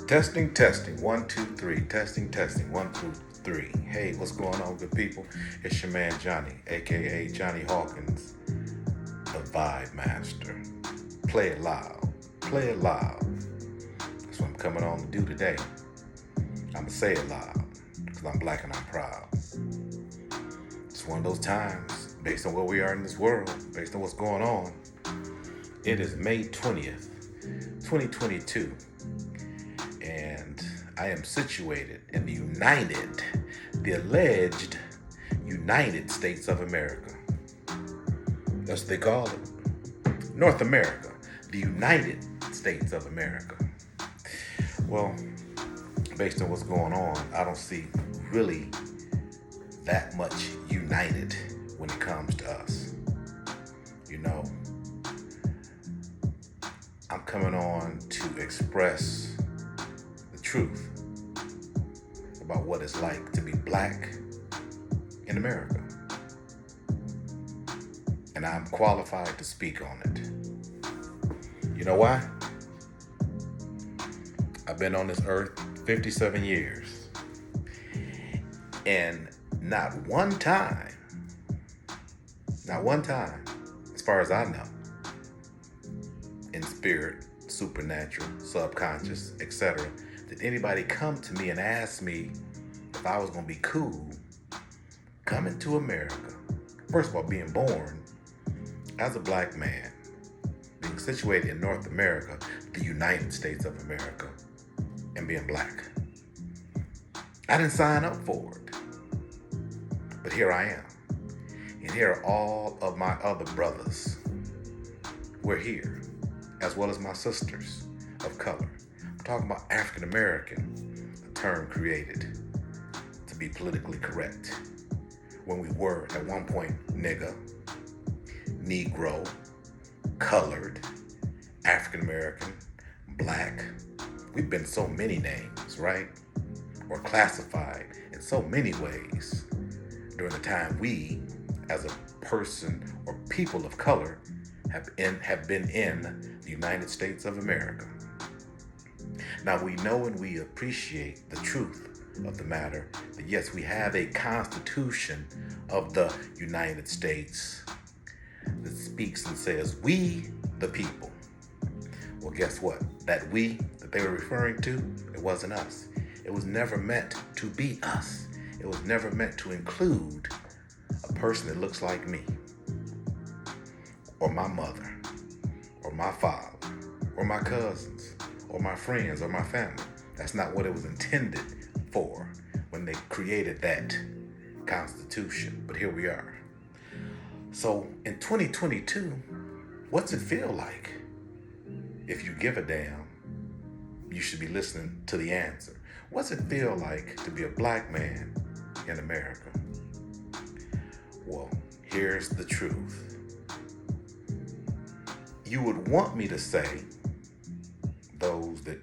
Testing, testing, 1, 2, 3. Testing, testing, 1, 2, 3. Hey, what's going on, good people? It's your man Johnny, aka Johnny Hawkins, the Vibe Master. Play it loud, play it loud. That's what I'm coming on to do today. I'ma say it loud, because I'm black and I'm proud. It's one of those times, based on where we are in this world, based on what's going on. It is May 20th, 2022. And I am situated in the alleged United States of America. That's what they call it. North America, the United States of America. Well, based on what's going on, I don't see really that much united when it comes to us. You know, I'm coming on to express truth about what it's like to be black in America. And I'm qualified to speak on it. You know why? I've been on this earth 57 years. And not one time, as far as I know, in spirit, supernatural, subconscious, etc., did anybody come to me and ask me if I was going to be cool coming to America? First of all, being born as a black man, being situated in North America, the United States of America, and being black. I didn't sign up for it, but here I am. And here are all of my other brothers. We're here, as well as my sisters of color. Talking about African American, a term created to be politically correct. When we were at one point nigga, Negro, colored, African American, black. We've been so many names, right? Or classified in so many ways during the time we, as a person or people of color, have been in the United States of America. Now we know and we appreciate the truth of the matter that yes, we have a constitution of the United States that speaks and says, we the people. Well, guess what? That we that they were referring to, it wasn't us. It was never meant to be us. It was never meant to include a person that looks like me, or my mother, or my father, or my cousins, or my friends, or my family. That's not what it was intended for when they created that Constitution. But here we are. So in 2022, what's it feel like? If you give a damn, you should be listening to the answer. What's it feel like to be a black man in America? Well, here's the truth. You would want me to say, those that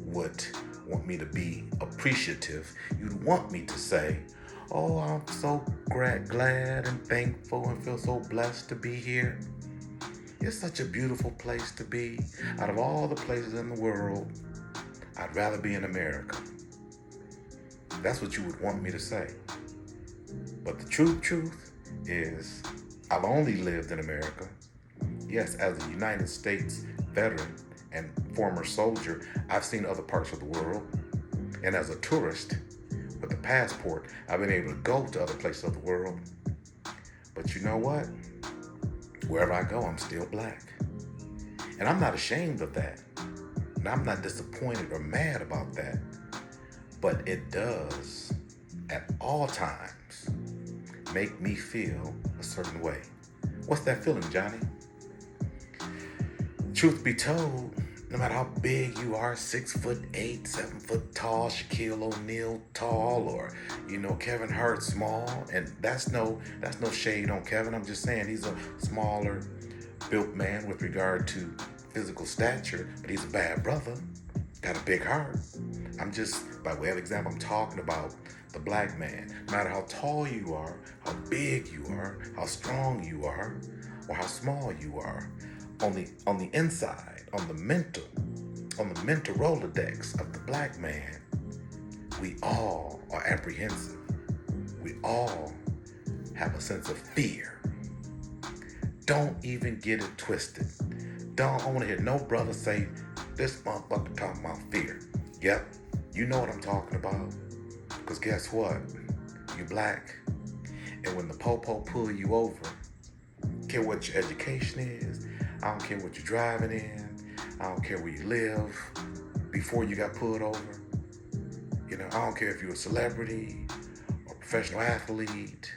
would want me to be appreciative, you'd want me to say, oh, I'm so glad and thankful and feel so blessed to be here. It's such a beautiful place to be. Out of all the places in the world, I'd rather be in America. That's what you would want me to say. But the truth is, I've only lived in America. Yes, as a United States veteran and former soldier, I've seen other parts of the world. And as a tourist with a passport, I've been able to go to other places of the world. But you know what? Wherever I go, I'm still black. And I'm not ashamed of that. And I'm not disappointed or mad about that. But it does, at all times, make me feel a certain way. What's that feeling, Johnny? Truth be told, no matter how big you are, 6'8", 7 foot tall, Shaquille O'Neal tall, or Kevin Hart small, and that's no shade on Kevin. I'm just saying he's a smaller built man with regard to physical stature, but he's a bad brother, got a big heart. I'm just, by way of example, I'm talking about the black man. No matter how tall you are, how big you are, how strong you are, or how small you are, on the inside, on the mental, on the mental Rolodex of the black man, we all are apprehensive. We all have a sense of fear. Don't even get it twisted. I want to hear no brother say, this motherfucker talking about fear. Yep, you know what I'm talking about. Because guess what? You black. And when the po-po pull you over, I don't care what your education is, I don't care what you're driving in, I don't care where you live before you got pulled over. You know, I don't care if you're a celebrity or professional athlete,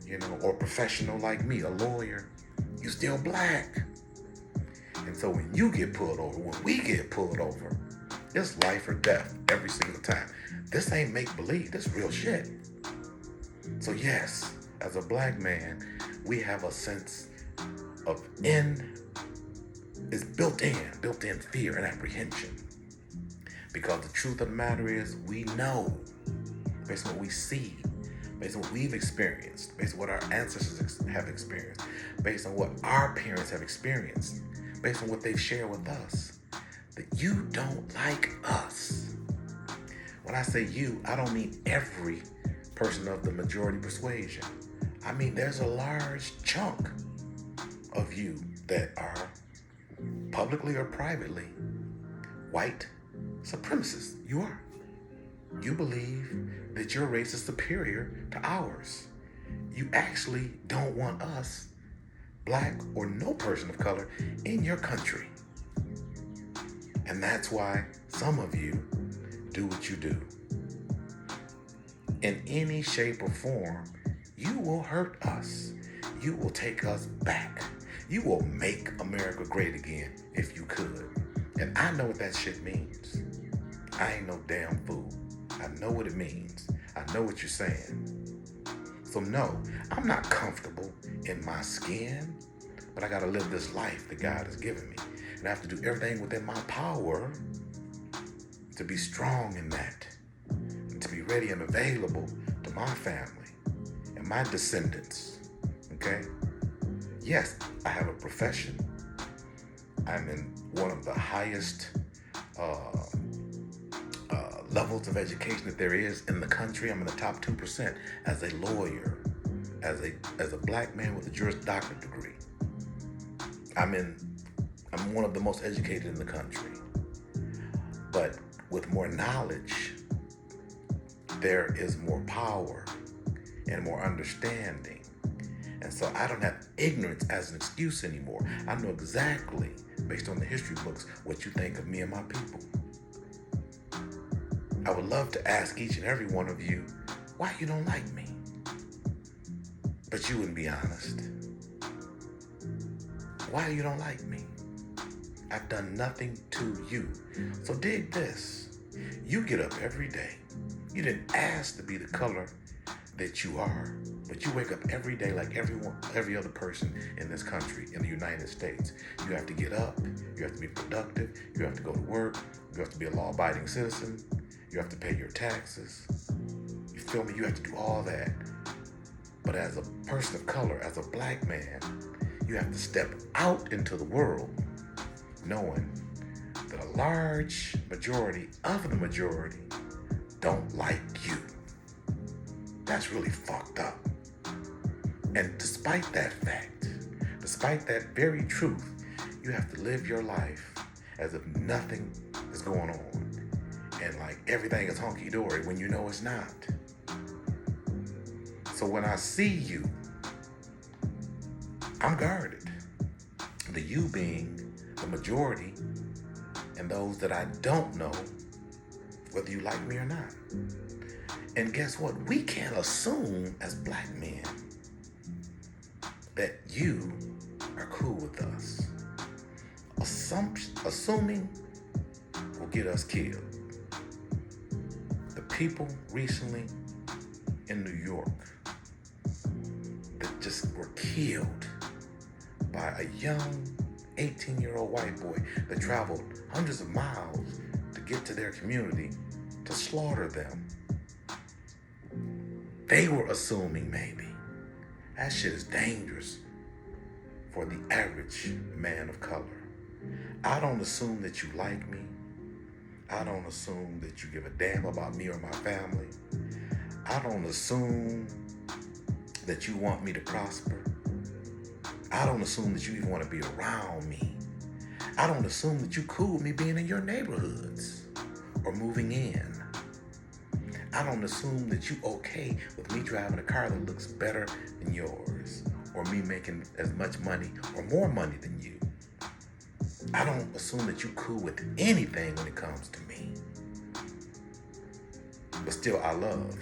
you know, or professional like me, a lawyer, you still black. And so when you get pulled over, when we get pulled over, it's life or death every single time. This ain't make-believe, this real shit. So yes, as a black man, we have a sense of built-in fear and apprehension. Because the truth of the matter is, we know, based on what we see, based on what we've experienced, based on what our ancestors have experienced, based on what our parents have experienced, based on what they've shared with us, that you don't like us. When I say you, I don't mean every person of the majority persuasion. I mean, there's a large chunk of you that are publicly or privately white supremacists. You are. You believe that your race is superior to ours. You actually don't want us, black or no person of color, in your country. And that's why some of you do what you do. In any shape or form, you will hurt us. You will take us back. You will make America great again if you could. And I know what that shit means. I ain't no damn fool. I know what it means. I know what you're saying. So no, I'm not comfortable in my skin, but I gotta live this life that God has given me. And I have to do everything within my power to be strong in that, and to be ready and available to my family and my descendants, okay? Yes, I have a profession. I'm in one of the highest levels of education that there is in the country. I'm in the top 2% as a lawyer, as a black man with a Juris Doctorate degree. I'm one of the most educated in the country. But with more knowledge, there is more power and more understanding. And so I don't have ignorance as an excuse anymore. I know exactly, based on the history books, what you think of me and my people. I would love to ask each and every one of you why you don't like me. But you wouldn't be honest. Why you don't like me? I've done nothing to you. So dig this. You get up every day. You didn't ask to be the color that you are, but you wake up every day like every other person in this country, in the United States. You have to get up. You have to be productive. You have to go to work. You have to be a law-abiding citizen. You have to pay your taxes. You feel me? You have to do all that. But as a person of color, as a black man, you have to step out into the world knowing that a large majority of the majority don't like you. That's really fucked up. And despite that fact, despite that very truth, you have to live your life as if nothing is going on. And like everything is honky-dory when you know it's not. So when I see you, I'm guarded. The you being the majority, and those that I don't know whether you like me or not. And guess what? We can't assume as black men that you are cool with us. Assuming will get us killed. The people recently in New York that just were killed by a young 18-year-old white boy that traveled hundreds of miles to get to their community to slaughter them. They were assuming maybe. That shit is dangerous for the average man of color. I don't assume that you like me. I don't assume that you give a damn about me or my family. I don't assume that you want me to prosper. I don't assume that you even want to be around me. I don't assume that you cool with me being in your neighborhoods or moving in. I don't assume that you okay with me driving a car that looks better than yours, or me making as much money or more money than you. I don't assume that you cool with anything when it comes to me. But still, I love.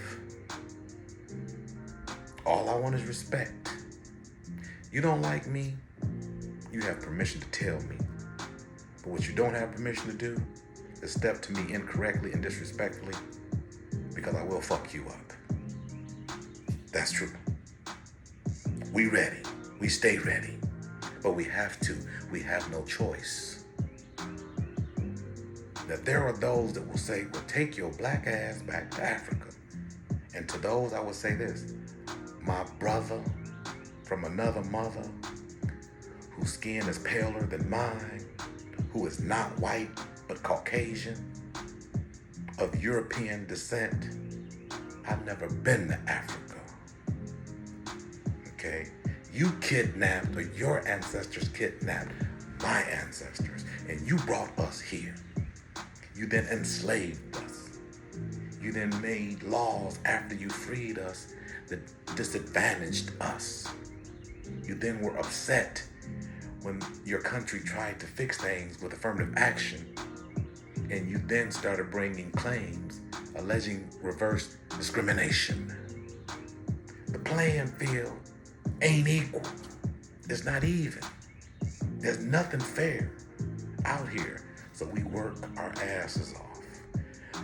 All I want is respect. You don't like me, you have permission to tell me. But what you don't have permission to do is step to me incorrectly and disrespectfully, because I will fuck you up. That's true. We ready. We stay ready. But we have to. We have no choice. That there are those that will say, well, take your black ass back to Africa. And to those, I would say this. My brother from another mother, whose skin is paler than mine, who is not white but Caucasian, of European descent, I've never been to Africa. Okay? You kidnapped, or your ancestors kidnapped my ancestors, and you brought us here. You then enslaved us. You then made laws after you freed us that disadvantaged us. You then were upset when your country tried to fix things with affirmative action, and you then started bringing claims alleging reverse discrimination. The playing field ain't equal. It's not even. There's nothing fair out here. So we work our asses off.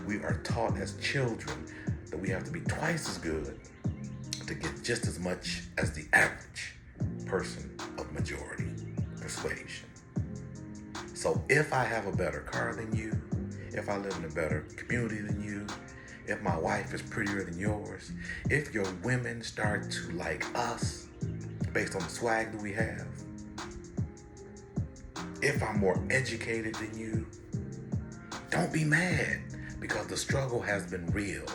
We are taught as children that we have to be twice as good to get just as much as the average person of majority persuasion. So if I have a better car than you, if I live in a better community than you, if my wife is prettier than yours, if your women start to like us based on the swag that we have, if I'm more educated than you, don't be mad, because the struggle has been real.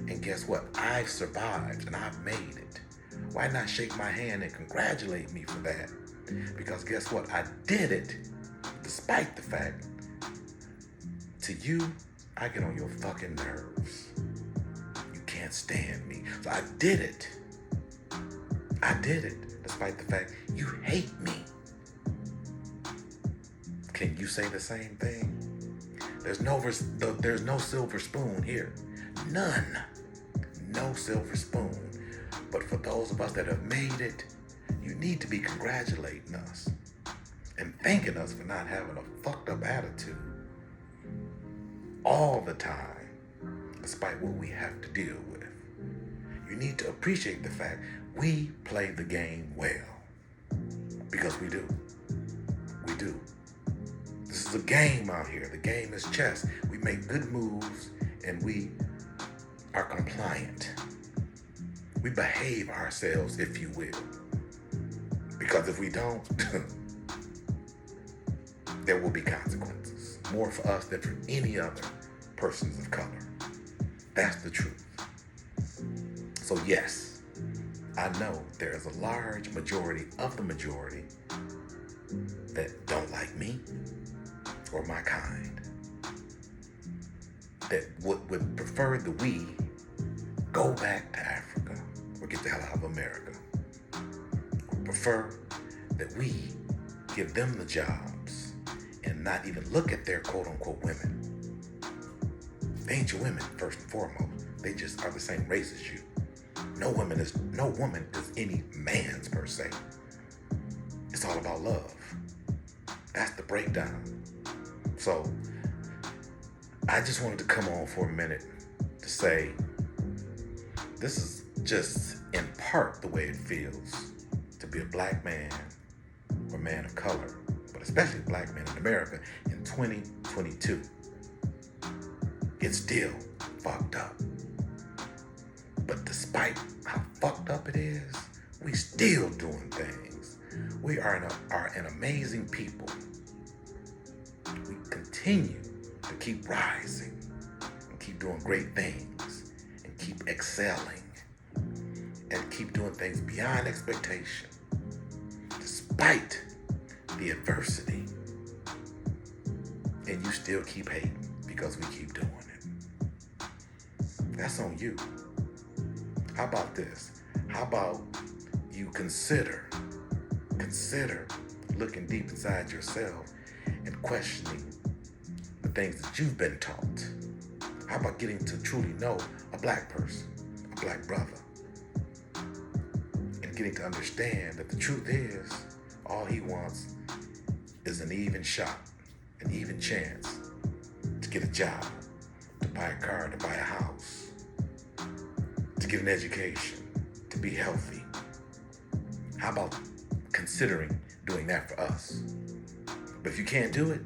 And guess what? I've survived and I've made it. Why not shake my hand and congratulate me for that? Because guess what? I did it despite the fact, to you, I get on your fucking nerves. You can't stand me. So I did it. I did it despite the fact you hate me. Can you say the same thing? There's no silver spoon here. None. No silver spoon. But for those of us that have made it, you need to be congratulating us and thanking us for not having a fucked up attitude all the time, despite what we have to deal with. You need to appreciate the fact we play the game well, because we do. We do. This is a game out here. The game is chess. We make good moves and we are compliant. We behave ourselves, if you will. Because if we don't, there will be consequences. More for us than for any other persons of color. That's the truth. So yes, I know there is a large majority of the majority that don't like me or my kind, that would prefer that we go back to Africa or get the hell out of America. Would prefer that we give them the jobs and not even look at their quote-unquote women. They ain't your women, first and foremost. They just are the same race as you. No woman is any man's per se. It's all about love. That's the breakdown. So I just wanted to come on for a minute to say this is just in part the way it feels to be a black man or man of color, but especially a black man in America in 2022. It's still fucked up. But despite how fucked up it is, we still doing things. We are an amazing people. continue to keep rising and keep doing great things and keep excelling and keep doing things beyond expectation despite the adversity. And you still keep hating because we keep doing it. That's on you. How about this? How about you consider looking deep inside yourself and questioning the things that you've been taught? How about getting to truly know a black person, a black brother, and getting to understand that the truth is all he wants is an even shot, an even chance to get a job, to buy a car, to buy a house, to get an education, to be healthy. How about considering doing that for us? But if you can't do it,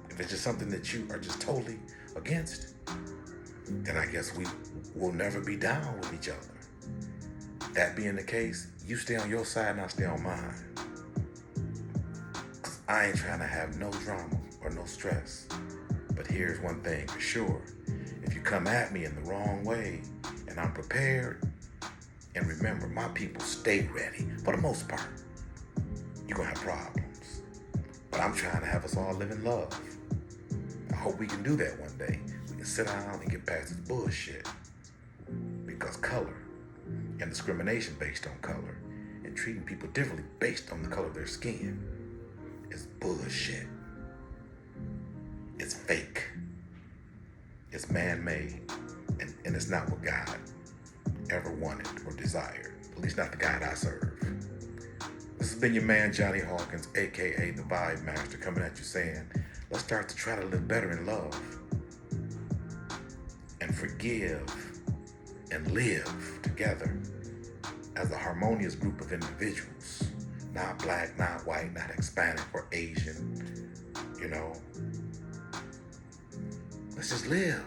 if it's just something that you are just totally against, then I guess we will never be down with each other. That being the case, you stay on your side and I'll stay on mine. 'Cause I ain't trying to have no drama or no stress. But here's one thing for sure. If you come at me in the wrong way and I'm prepared, and remember, my people stay ready for the most part, you're gonna have problems. But I'm trying to have us all live in love. I hope we can do that one day. We can sit down and get past this bullshit. Because color and discrimination based on color and treating people differently based on the color of their skin is bullshit. It's fake. It's man-made. And it's not what God ever wanted or desired. At least not the God I serve. This has been your man, Johnny Hawkins, aka the Vibe Master, coming at you saying, let's start to try to live better in love and forgive and live together as a harmonious group of individuals. Not black, not white, not Hispanic or Asian, you know. Let's just live.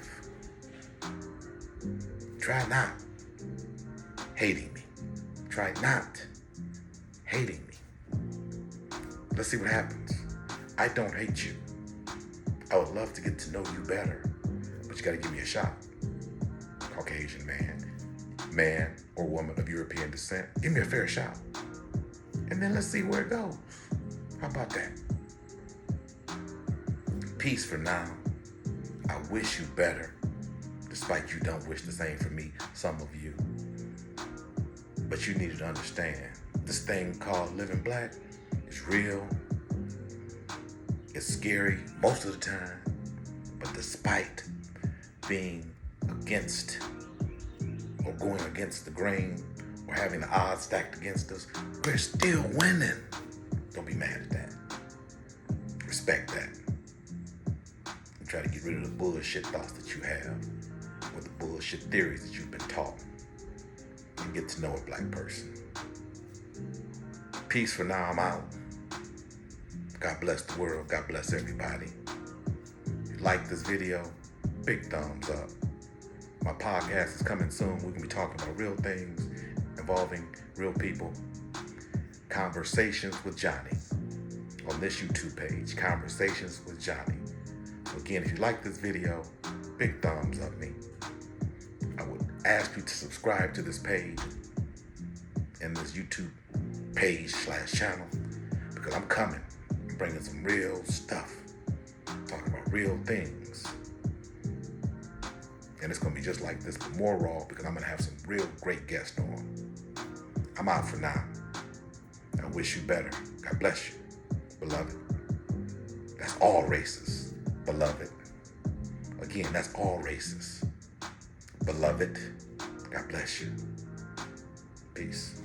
Try not hating me. Try not hating me. Let's see what happens. I don't hate you. I would love to get to know you better, but you gotta give me a shot. Caucasian man or woman of European descent, give me a fair shot. And then let's see where it goes. How about that? Peace for now. I wish you better, despite you don't wish the same for me, some of you. But you need to understand, this thing called living black is real. It's scary most of the time. But despite being against or going against the grain or having the odds stacked against us, we're still winning. Don't be mad at that. Respect that. And try to get rid of the bullshit thoughts that you have or the bullshit theories that you've been taught. And get to know a black person. Peace for now, I'm out. God bless the world. God bless everybody. If you like this video, big thumbs up. My podcast is coming soon. We're going to be talking about real things involving real people. Conversations with Johnny on this YouTube page. Conversations with Johnny. So again, if you like this video, big thumbs up me. I would ask you to subscribe to this page and this YouTube page / channel because I'm coming. I'm bringing some real stuff. Talking about real things. And it's going to be just like this, but more raw because I'm going to have some real great guests on. I'm out for now. I wish you better. God bless you, beloved. That's all races, beloved. Again, that's all races. Beloved, God bless you. Peace.